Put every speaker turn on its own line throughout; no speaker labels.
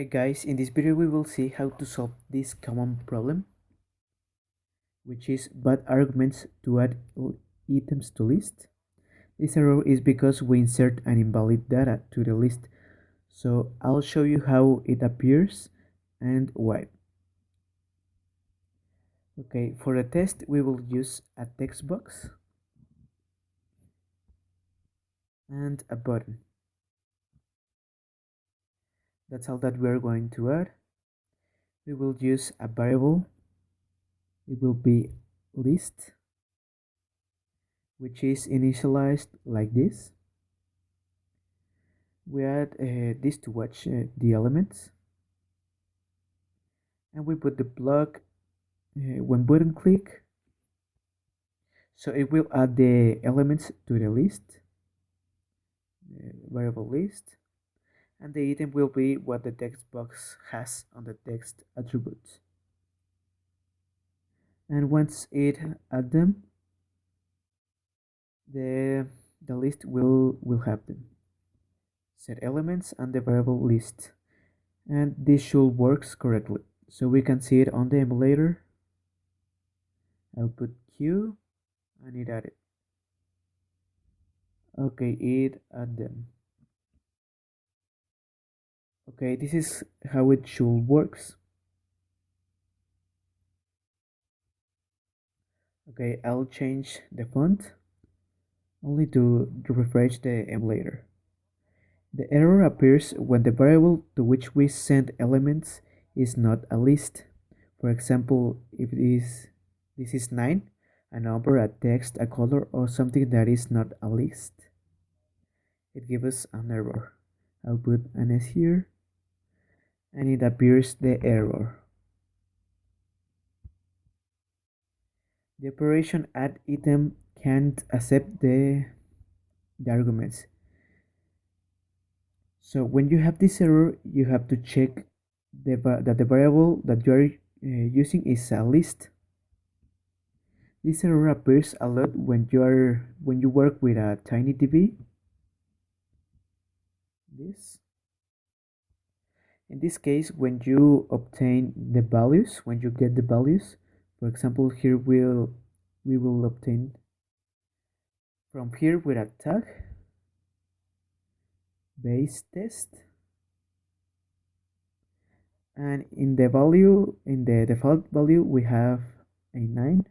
Hi guys, in this video we will see how to solve this common problem, which is bad arguments to add items to list. This error is because we insert an invalid data to the list. So I'll show you how it appears and why. Okay, for the test we will use a text box and a button. That's all that we're going to add. We will use a variable. It will be list, which is initialized like this. We add this to watch the elements, and we put the block when button click, so it will add the elements to the list, variable list, and the item will be what the text box has on the text attributes. And once it add them, the list will have them. Set elements and the variable list, and this should works correctly. So we can see it on the emulator. I'll put Q and it added. Okay, it add them. Okay, this is how it should works. Okay, I'll change the font only to refresh the emulator. The error appears when the variable to which we send elements is not a list. For example, if this is 9, a number, a text, a color, or something that is not a list, it gives us an error. I'll put an S here, and it appears the error. The operation add item can't accept the arguments. So when you have this error, you have to check that the variable that you are using is a list. This error appears a lot when you work with a TinyDB. In this case, when you obtain the values, when you get the values, for example, here we will obtain from here with a tag base test, and in the default value we have a 9,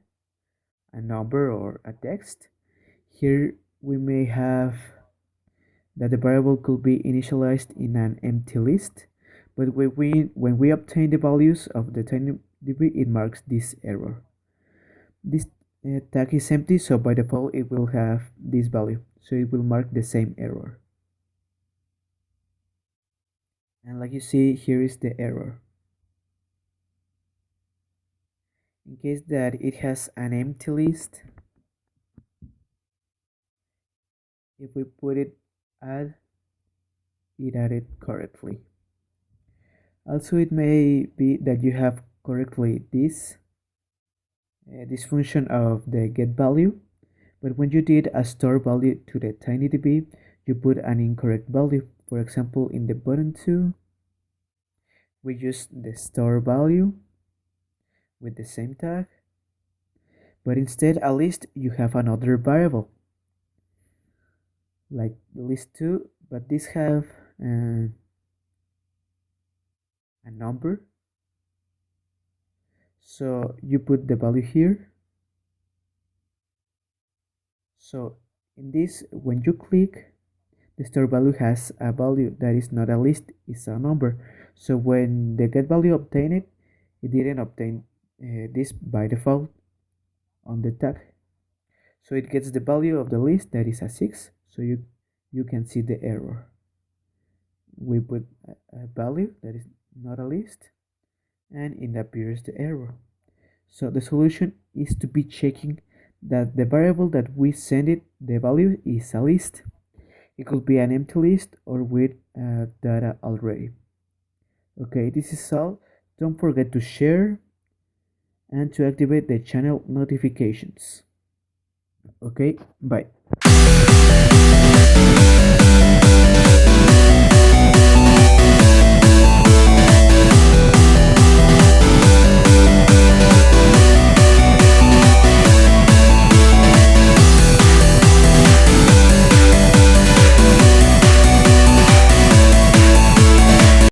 a number or a text. Here we may have that the variable could be initialized in an empty list, but when we obtain the values of the TinyDB, it marks this error. This tag is empty, so by default it will have this value, so it will mark the same error. And like you see, here is the error. In case that it has an empty list, if we put it add, it added correctly. Also, it may be that you have correctly this function of the get value, but when you did a store value to the TinyDB, you put an incorrect value. For example, in the button 2, we use the store value with the same tag, but instead a list you have another variable like the list 2, but this have a number, so you put the value here. So in this, when you click, the store value has a value that is not a list, it's a number. So when the get value obtained it, it didn't obtain this by default on the tag, so it gets the value of the list that is a 6. So you can see the error. We put a value that is not a list, and it appears the error. So the solution is to be checking that the variable that we send it the value is a list. It could be an empty list or with data already. Okay, this is all. Don't forget to share and to activate the channel notifications. Okay, bye.